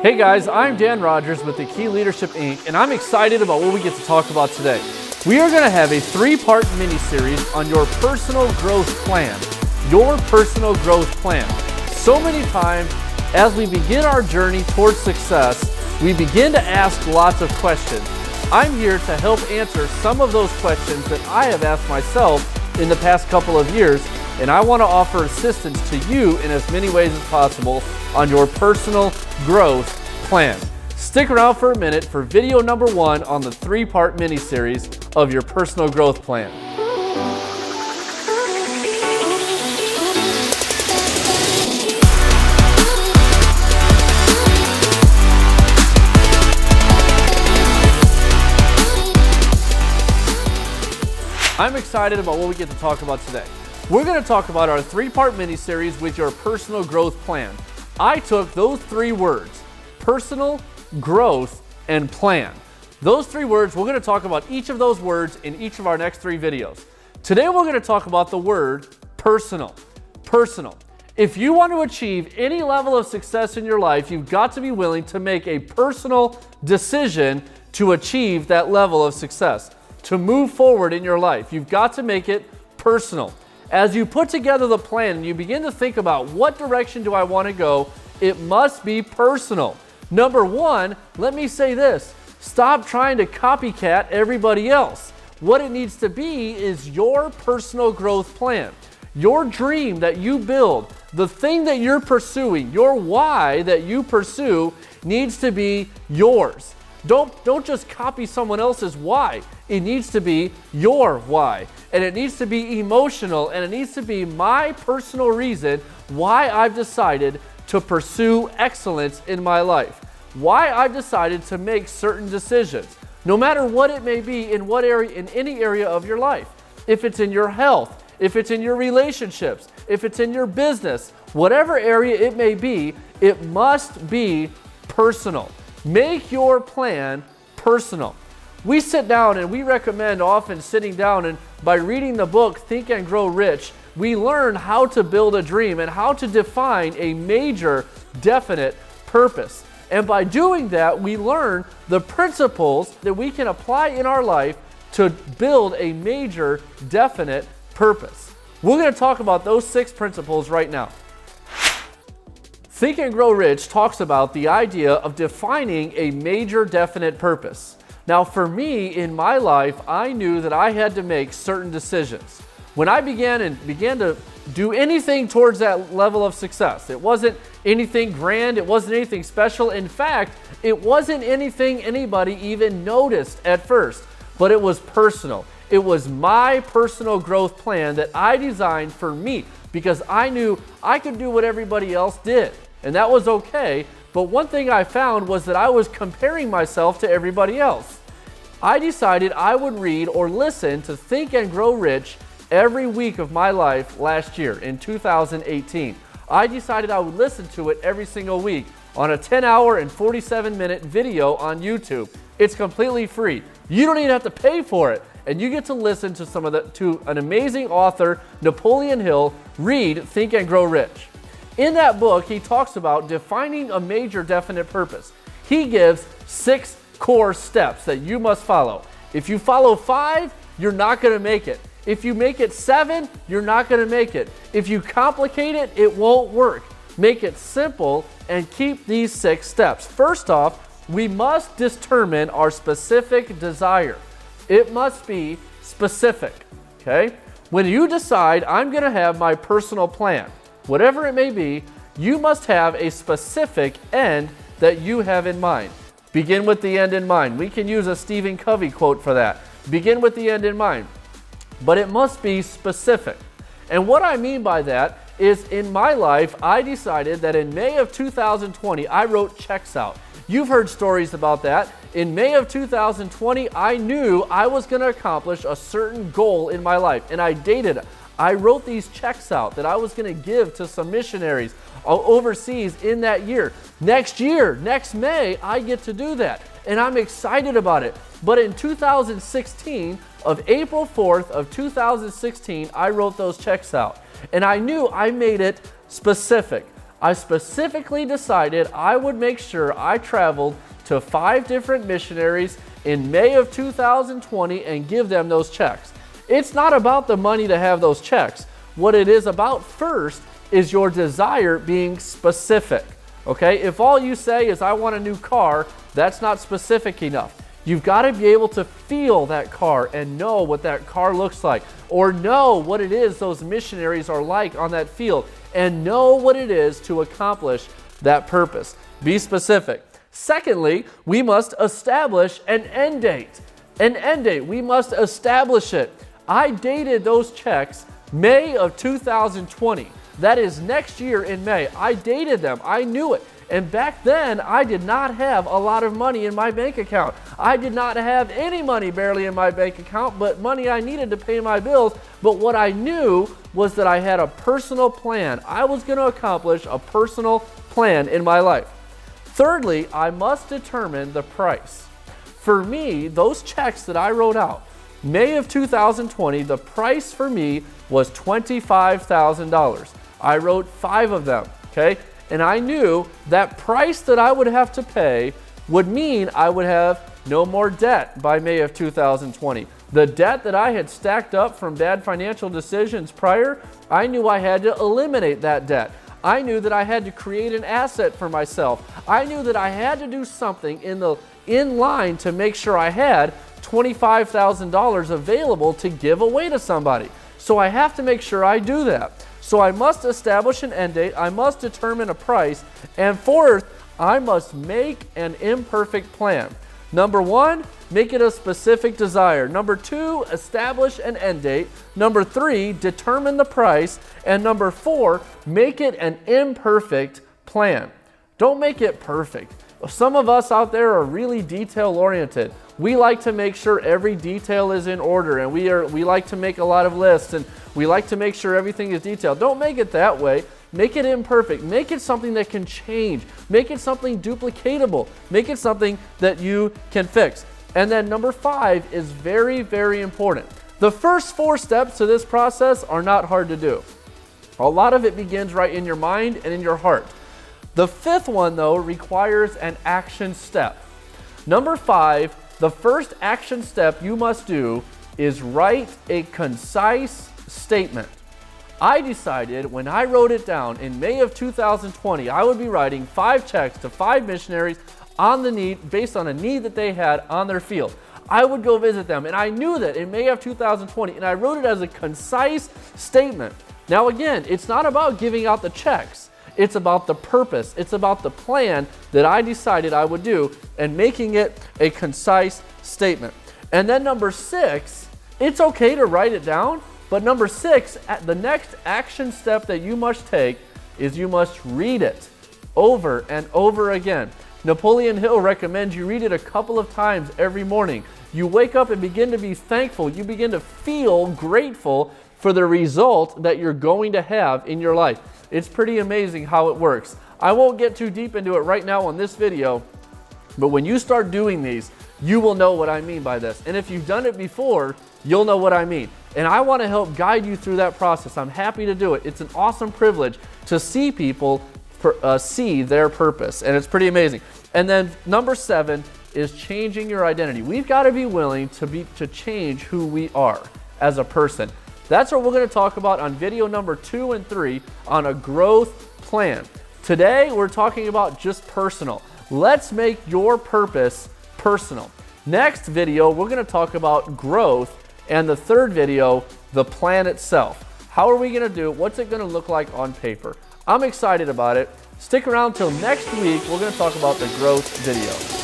Hey guys, I'm Dan Rodgers with the Key Leadership Inc., and I'm excited about what we get to talk about today. We are going to have a 3-part mini-series on your personal growth plan. Your personal growth plan. So many times, as we begin our journey towards success, we begin to ask lots of questions. I'm here to help answer some of those questions that I have asked myself in the past couple of years, and I want to offer assistance to you in as many ways as possible on your personal growth plan. Stick around for a minute for video number 1 on the 3-part mini-series of your personal growth plan. I'm excited about what we get to talk about today. We're going to talk about our 3-part mini-series with your personal growth plan. I took those 3 words, personal, growth, and plan. Those 3 words, we're going to talk about each of those words in each of our next 3 videos. Today we're going to talk about the word personal. Personal. If you want to achieve any level of success in your life, you've got to be willing to make a personal decision to achieve that level of success. To move forward in your life, you've got to make it personal. As you put together the plan and you begin to think about what direction do I want to go, it must be personal. Number 1, let me say this, stop trying to copycat everybody else. What it needs to be is your personal growth plan. Your dream that you build, the thing that you're pursuing, your why that you pursue needs to be yours. Don't just copy someone else's why. It needs to be your why. And it needs to be emotional, and it needs to be my personal reason why I've decided to pursue excellence in my life. Why I've decided to make certain decisions, no matter what it may be in what area, in any area of your life. If it's in your health, if it's in your relationships, if it's in your business, whatever area it may be, it must be personal. Make your plan personal. We sit down and we recommend often sitting down, and by reading the book Think and Grow Rich, we learn how to build a dream and how to define a major, definite purpose. And by doing that, we learn the principles that we can apply in our life to build a major, definite purpose. We're going to talk about those 6 principles right now. Think and Grow Rich talks about the idea of defining a major definite purpose. Now for me, in my life, I knew that I had to make certain decisions. When I began to do anything towards that level of success, it wasn't anything grand, it wasn't anything special. In fact, it wasn't anything anybody even noticed at first, but it was personal. It was my personal growth plan that I designed for me, because I knew I could do what everybody else did, and that was okay. But one thing I found was that I was comparing myself to everybody else. I decided I would read or listen to Think and Grow Rich every week of my life last year in 2018. I decided I would listen to it every single week on a 10-hour and 47-minute video on YouTube. It's completely free. You don't even have to pay for it. And you get to listen to an amazing author, Napoleon Hill, read Think and Grow Rich. In that book, he talks about defining a major definite purpose. He gives 6 core steps that you must follow. If you follow 5, you're not going to make it. If you make it 7, you're not going to make it. If you complicate it, it won't work. Make it simple and keep these 6 steps. First off, we must determine our specific desire. It must be specific, okay? When you decide I'm going to have my personal plan, whatever it may be, you must have a specific end that you have in mind. Begin with the end in mind. We can use a Stephen Covey quote for that. Begin with the end in mind. But it must be specific. And what I mean by that is, in my life, I decided that in May of 2020, I wrote checks out. You've heard stories about that. In May of 2020, I knew I was going to accomplish a certain goal in my life, and I dated it. I wrote these checks out that I was going to give to some missionaries overseas in that year. Next year, next May, I get to do that, and I'm excited about it. But in 2016, of April 4th of 2016, I wrote those checks out, and I knew I made it specific. I specifically decided I would make sure I traveled to 5 different missionaries in May of 2020 and give them those checks. It's not about the money to have those checks. What it is about first is your desire being specific. Okay, if all you say is I want a new car, that's not specific enough. You've got to be able to feel that car and know what that car looks like, or know what it is those missionaries are like on that field, and know what it is to accomplish that purpose. Be specific. Secondly, we must establish an end date. An end date, we must establish it. I dated those checks May of 2020. That is next year in May. I dated them. I knew it. And back then, I did not have a lot of money in my bank account. I did not have any money barely in my bank account, but money I needed to pay my bills. But what I knew was that I had a personal plan. I was going to accomplish a personal plan in my life. Thirdly, I must determine the price. For me, those checks that I wrote out, May of 2020, the price for me was $25,000. I wrote 5 of them, okay? And I knew that price that I would have to pay would mean I would have no more debt by May of 2020. The debt that I had stacked up from bad financial decisions prior, I knew I had to eliminate that debt. I knew that I had to create an asset for myself. I knew that I had to do something in line to make sure I had $25,000 available to give away to somebody. So I have to make sure I do that. So I must establish an end date, I must determine a price, and fourth, I must make an imperfect plan. Number 1, make it a specific desire. Number 2, establish an end date. Number 3, determine the price. And number 4, make it an imperfect plan. Don't make it perfect. Some of us out there are really detail oriented. We like to make sure every detail is in order, and we like to make a lot of lists, and we like to make sure everything is detailed. Don't make it that way. Make it imperfect. Make it something that can change. Make it something duplicatable. Make it something that you can fix. And then number 5 is very, very important. The first 4 steps to this process are not hard to do. A lot of it begins right in your mind and in your heart. The 5th one, though, requires an action step. Number 5, the first action step you must do is write a concise statement. I decided when I wrote it down in May of 2020, I would be writing 5 checks to 5 missionaries on the need, based on a need that they had on their field. I would go visit them, and I knew that in May of 2020, and I wrote it as a concise statement. Now again, it's not about giving out the checks. It's about the purpose. It's about the plan that I decided I would do and making it a concise statement. And then number 6, it's okay to write it down, but number 6, the next action step that you must take is you must read it over and over again. Napoleon Hill recommends you read it a couple of times every morning. You wake up and begin to be thankful. You begin to feel grateful for the result that you're going to have in your life. It's pretty amazing how it works. I won't get too deep into it right now on this video, but when you start doing these, you will know what I mean by this. And if you've done it before, you'll know what I mean. And I want to help guide you through that process. I'm happy to do it. It's an awesome privilege to see people see their purpose, and it's pretty amazing. And then number 7 is changing your identity. We've got to be willing to change who we are as a person. That's what we're going to talk about on video number 2 and 3 on a growth plan. Today, we're talking about just personal. Let's make your purpose personal. Next video, we're going to talk about growth, and the third video, the plan itself. How are we going to do it? What's it going to look like on paper? I'm excited about it. Stick around till next week. We're going to talk about the growth video.